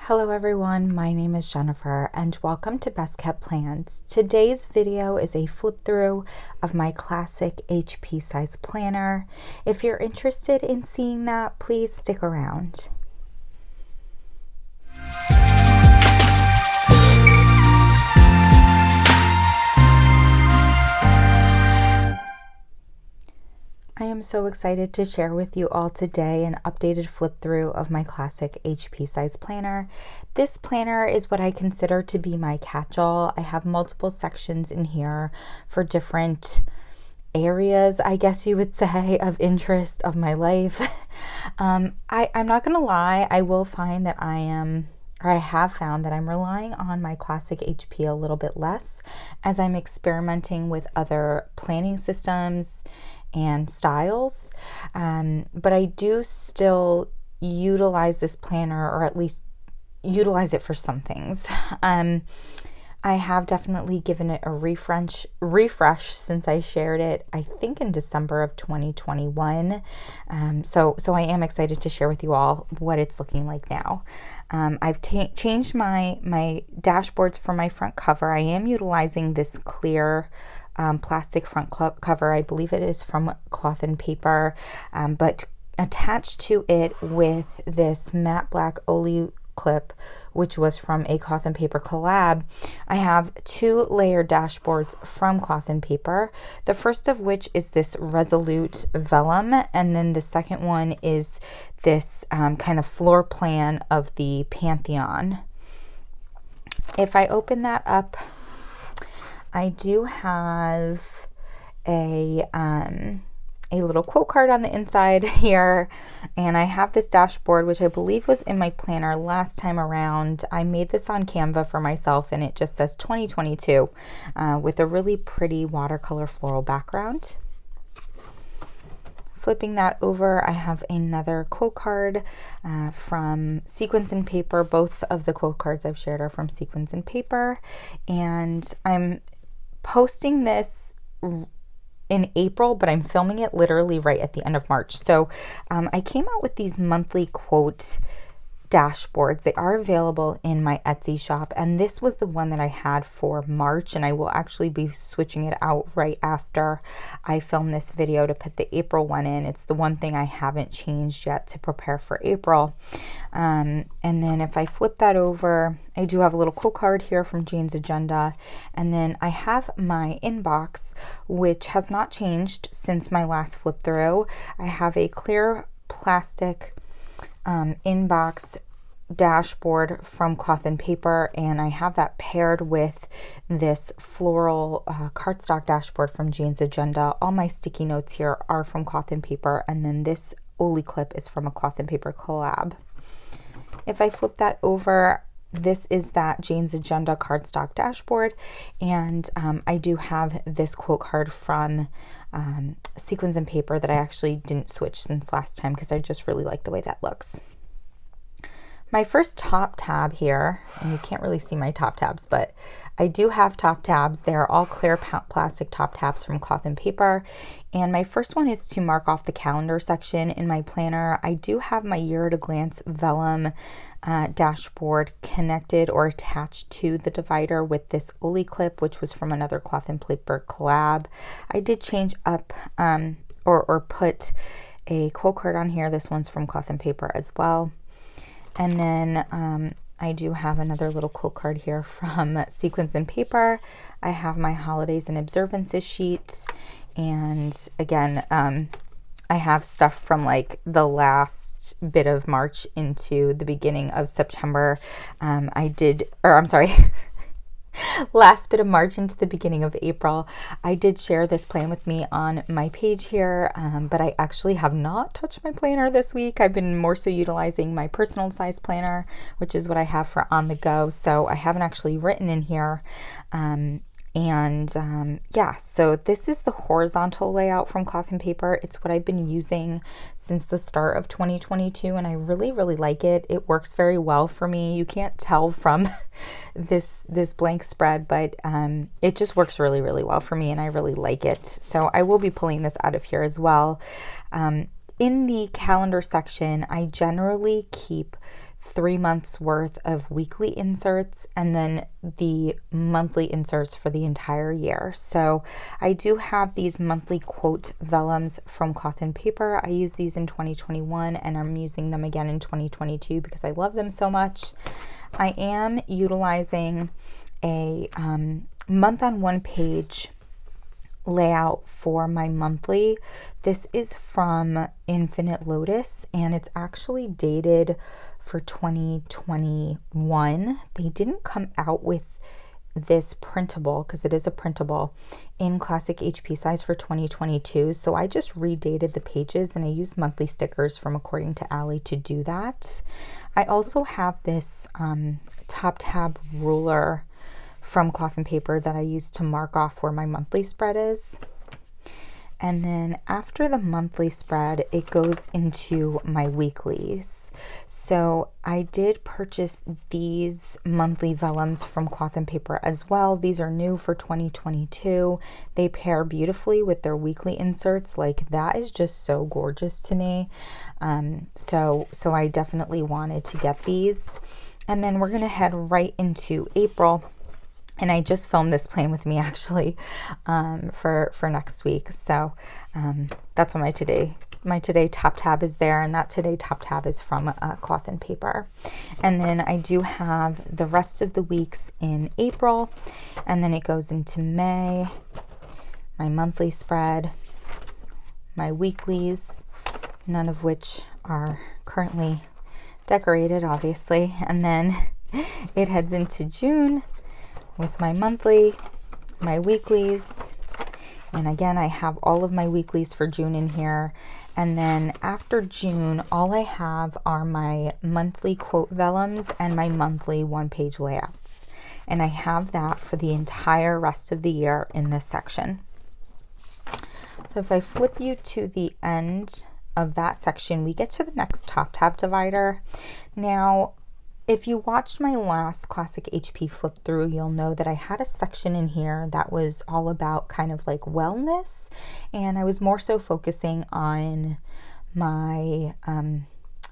Hello everyone, my name is Jennifer and welcome to Best Kept Plans. Today's video is a flip through of my classic HP size planner. If you're interested in seeing that, please stick around. I am so excited to share with you all today an updated flip through of my classic HP size planner. This planner is what I consider to be my catch-all. I have multiple sections in here for different areas, I guess you would say, of interest of my life. I'm not gonna lie, I will find that I have found that I'm relying on my classic HP a little bit less as I'm experimenting with other planning systems and styles, but I do still utilize this planner, or at least utilize it for some things. I have definitely given it a refresh since I shared it, I think in December of 2021. So I am excited to share with you all what it's looking like now. I've changed my dashboards for my front cover. I am utilizing this clear plastic front cover. I believe it is from Cloth and Paper, but attached to it with this matte black Oli clip, which was from a Cloth and Paper collab, I have two layered dashboards from Cloth and Paper. The first of which is this Resolute Vellum, and then the second one is this kind of floor plan of the Pantheon. If I open that up, I do have a little quote card on the inside here, and I have this dashboard, which I believe was in my planner last time around. I made this on Canva for myself, and it just says 2022 with a really pretty watercolor floral background. Flipping that over, I have another quote card from Sequins and Paper. Both of the quote cards I've shared are from Sequins and Paper, and I'm posting this in April, but I'm filming it literally right at the end of March. So I came out with these monthly quote dashboards. They are available in my Etsy shop, and this was the one that I had for March, and I will actually be switching it out right after I film this video to put the April one in. It's the one thing I haven't changed yet to prepare for April. And then if I flip that over, I do have a little quote card here from Jane's Agenda, and then I have my inbox, which has not changed since my last flip through. I have a clear plastic inbox dashboard from Cloth and Paper, and I have that paired with this floral cardstock dashboard from Jane's Agenda. All my sticky notes here are from Cloth and Paper, and then this Oli clip is from a Cloth and Paper collab. If I flip that over, this is that Jane's Agenda cardstock dashboard, and I do have this quote card from Sequins and Paper that I actually didn't switch since last time because I just really like the way that looks. My first top tab here, and you can't really see my top tabs, but I do have top tabs. They're all clear plastic top tabs from Cloth and Paper. And my first one is to mark off the calendar section in my planner. I do have my year at a glance vellum dashboard connected or attached to the divider with this Oli clip, which was from another Cloth and Paper collab. I did change up or put a quote card on here. This one's from Cloth and Paper as well. And then I do have another little quote card here from Sequins and Paper. I have my holidays and observances sheet. And again, I have stuff from like the last bit of March into the beginning of September. Last bit of March into the beginning of April. I did share this plan with me on my page here, but I actually have not touched my planner this week. I've been more so utilizing my personal size planner, which is what I have for on the go. So I haven't actually written in here. Yeah, so this is the horizontal layout from Cloth and Paper. It's what I've been using since the start of 2022, and I really, really like it. It works very well for me. You can't tell from this blank spread, but it just works really, really well for me, and I really like it. So I will be pulling this out of here as well. in the calendar section, I generally keep 3 months worth of weekly inserts and then the monthly inserts for the entire year. So I do have these monthly quote vellums from Cloth and Paper. I used these in 2021 and I'm using them again in 2022 because I love them so much. I am utilizing a month on one page layout for my monthly. This is from Infinite Lotus and it's actually dated for 2021. They didn't come out with this printable, because it is a printable, in classic HP size for 2022. So I just redated the pages and I used monthly stickers from According to Allie to do that. I also have this top tab ruler from Cloth and Paper that I use to mark off where my monthly spread is. And then after the monthly spread, it goes into my weeklies. So I did purchase these monthly vellums from Cloth and Paper as well. These are new for 2022. They pair beautifully with their weekly inserts. Like, that is just so gorgeous to me. So I definitely wanted to get these. And then we're gonna head right into April. And I just filmed this plan with me actually for next week. So that's what my today top tab is there, and that today top tab is from Cloth and Paper. And then I do have the rest of the weeks in April, and then it goes into May, my monthly spread, my weeklies, none of which are currently decorated, obviously. And then it heads into June with my monthly, my weeklies, and again I have all of my weeklies for June in here. And then after June, all I have are my monthly quote vellums and my monthly one-page layouts, and I have that for the entire rest of the year in this section. So if I flip you to the end of that section, we get to the next top tab divider. Now, if you watched my last classic HP flip through, you'll know that I had a section in here that was all about kind of like wellness, and I was more so focusing on my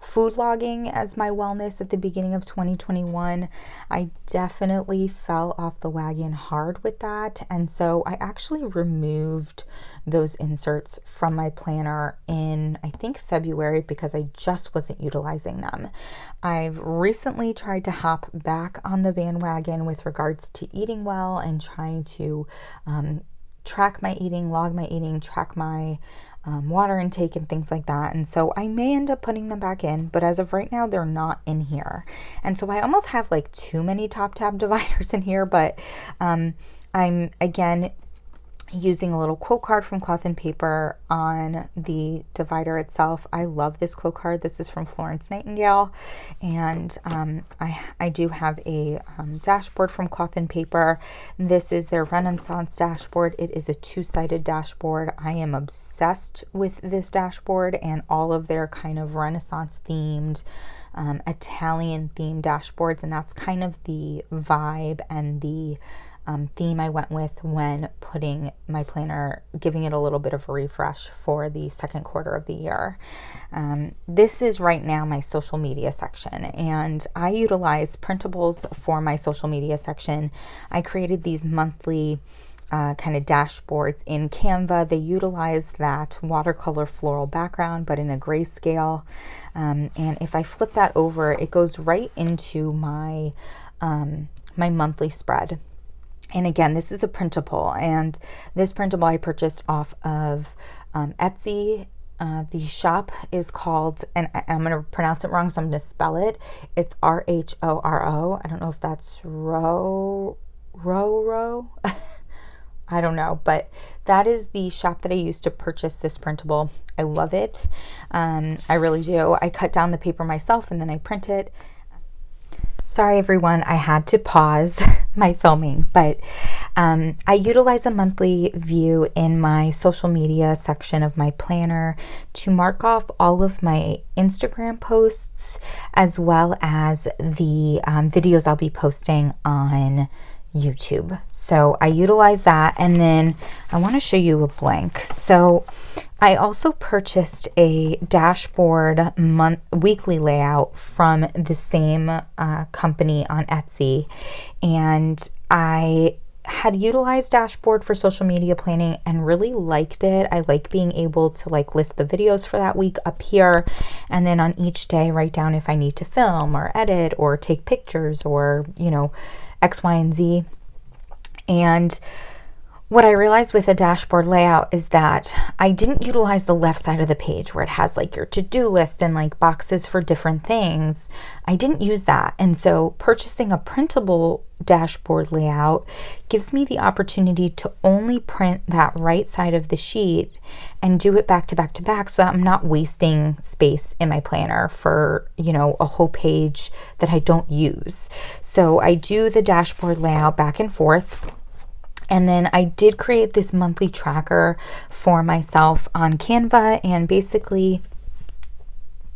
food logging as my wellness at the beginning of 2021. I definitely fell off the wagon hard with that, and so I actually removed those inserts from my planner in, I think, February, because I just wasn't utilizing them. I've recently tried to hop back on the bandwagon with regards to eating well and trying to track my eating, log my eating, track my water intake and things like that. And so I may end up putting them back in, but as of right now, they're not in here. And so I almost have like too many top tab dividers in here, but I'm again using a little quote card from Cloth and Paper on the divider itself. I love this quote card. This is from Florence Nightingale, and I do have a dashboard from Cloth and Paper. This is their Renaissance dashboard. It is a two-sided dashboard. I am obsessed with this dashboard and all of their kind of Renaissance themed Italian themed dashboards, and that's kind of the vibe and the theme I went with when putting my planner, giving it a little bit of a refresh for the second quarter of the year. This is right now my social media section, and I utilize printables for my social media section. I created these monthly kind of dashboards in Canva. They utilize that watercolor floral background, but in a grayscale. And if I flip that over, it goes right into my my monthly spread. And again, this is a printable, and this printable I purchased off of Etsy. The shop is called, and I'm going to pronounce it wrong, so I'm going to spell it. It's RHORO. I don't know if that's row. I don't know, but that is the shop that I used to purchase this printable. I love it. I really do. I cut down the paper myself and then I print it. Sorry everyone, I had to pause my filming, but I utilize a monthly view in my social media section of my planner to mark off all of my Instagram posts, as well as the videos I'll be posting on YouTube. So I utilize that, and then I want to show you a blank. So I also purchased a dashboard weekly layout from the same company on Etsy, and I had utilized dashboard for social media planning and really liked it. I like being able to like list the videos for that week up here, and then on each day write down if I need to film or edit or take pictures or, you know, X, Y, and Z. And what I realized with a dashboard layout is that I didn't utilize the left side of the page where it has like your to-do list and like boxes for different things. I didn't use that. And so purchasing a printable dashboard layout gives me the opportunity to only print that right side of the sheet and do it back to back to back, so that I'm not wasting space in my planner for, you know, a whole page that I don't use. So I do the dashboard layout back and forth. And then I did create this monthly tracker for myself on Canva, and basically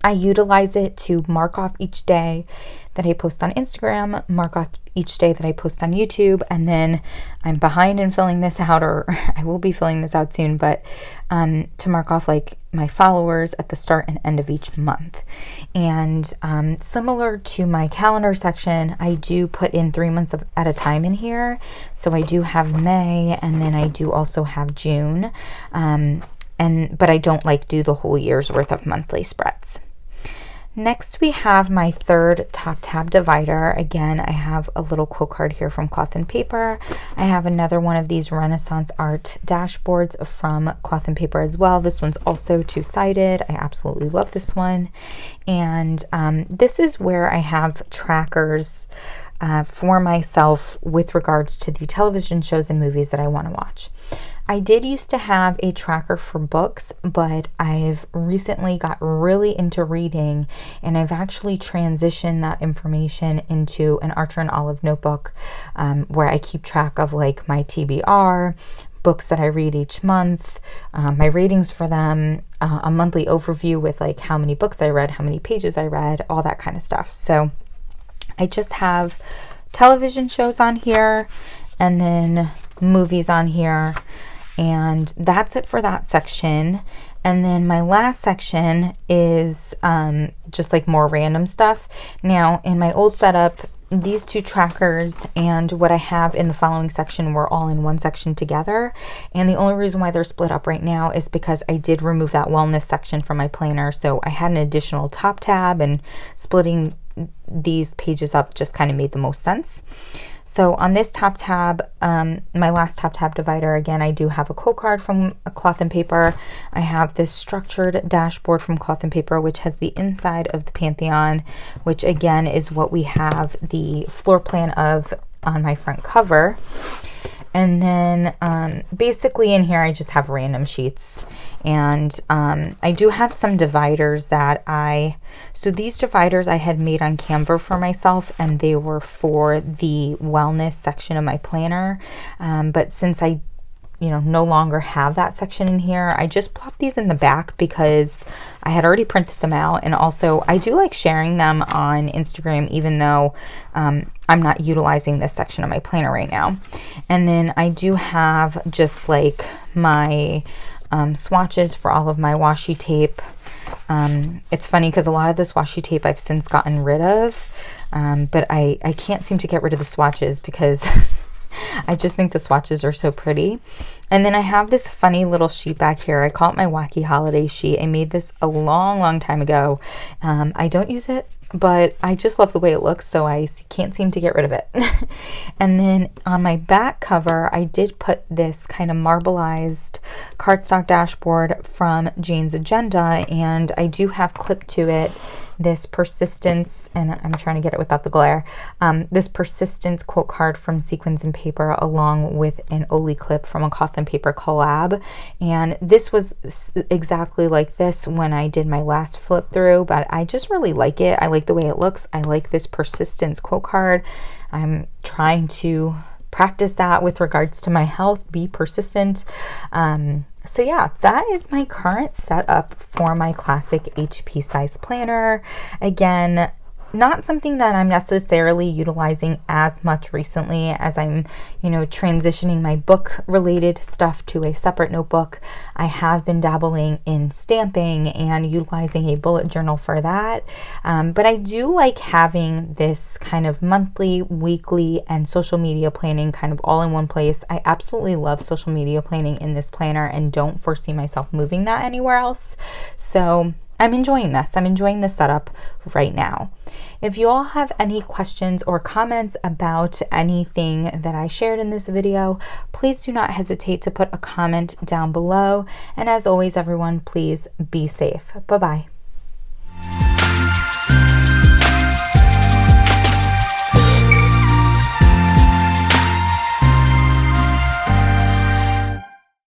I utilize it to mark off each day that I post on Instagram, mark off each day that I post on YouTube, and then I'm behind in filling this out, or I will be filling this out soon, but to mark off like my followers at the start and end of each month. And similar to my calendar section, I do put in 3 months at a time in here. So I do have May, and then I do also have June, but I don't like do the whole year's worth of monthly spreads. Next, we have my third top tab divider. Again, I have a little quote card here from Cloth and Paper. I have another one of these Renaissance art dashboards from Cloth and Paper as well. This one's also two-sided. I absolutely love this one. And this is where I have trackers for myself with regards to the television shows and movies that I want to watch. I did used to have a tracker for books, but I've recently got really into reading, and I've actually transitioned that information into an Archer and Olive notebook, where I keep track of like my TBR, books that I read each month, my ratings for them, a monthly overview with like how many books I read, how many pages I read, all that kind of stuff. So I just have television shows on here and then movies on here. And that's it for that section. And then my last section is just like more random stuff. Now, in my old setup, these two trackers and what I have in the following section were all in one section together. And the only reason why they're split up right now is because I did remove that wellness section from my planner. So I had an additional top tab, and splitting these pages up just kind of made the most sense. So on this top tab, my last top tab divider, again, I do have a quote card from Cloth and Paper. I have this structured dashboard from Cloth and Paper, which has the inside of the Pantheon, which again is what we have the floor plan of on my front cover. And then basically in here, I just have random sheets. And I do have some dividers so these dividers I had made on Canva for myself, and they were for the wellness section of my planner. But since I no longer have that section in here, I just plopped these in the back because I had already printed them out. And also I do like sharing them on Instagram, even though I'm not utilizing this section of my planner right now. And then I do have just like my swatches for all of my washi tape. It's funny because a lot of this washi tape I've since gotten rid of, but I can't seem to get rid of the swatches because I just think the swatches are so pretty. And then I have this funny little sheet back here. I call it my wacky holiday sheet. I made this a long time ago. I don't use it, but I just love the way it looks, so I can't seem to get rid of it. And then on my back cover, I did put this kind of marbleized cardstock dashboard from Jane's Agenda, and I do have clipped to it this persistence, and I'm trying to get it without the glare, this persistence quote card from Sequins and Paper, along with an Oli clip from a Cloth and Paper collab. And this was exactly like this when I did my last flip through, but I just really like it. I like the way it looks. I like this persistence quote card. I'm trying to practice that with regards to my health, be persistent. So yeah, that is my current setup for my classic HP size planner. Again, not something that I'm necessarily utilizing as much recently as I'm, transitioning my book related stuff to a separate notebook. I have been dabbling in stamping and utilizing a bullet journal for that. But I do like having this kind of monthly, weekly, and social media planning kind of all in one place. I absolutely love social media planning in this planner and don't foresee myself moving that anywhere else. So I'm enjoying this. I'm enjoying the setup right now. If you all have any questions or comments about anything that I shared in this video, please do not hesitate to put a comment down below. And as always, everyone, please be safe. Bye-bye.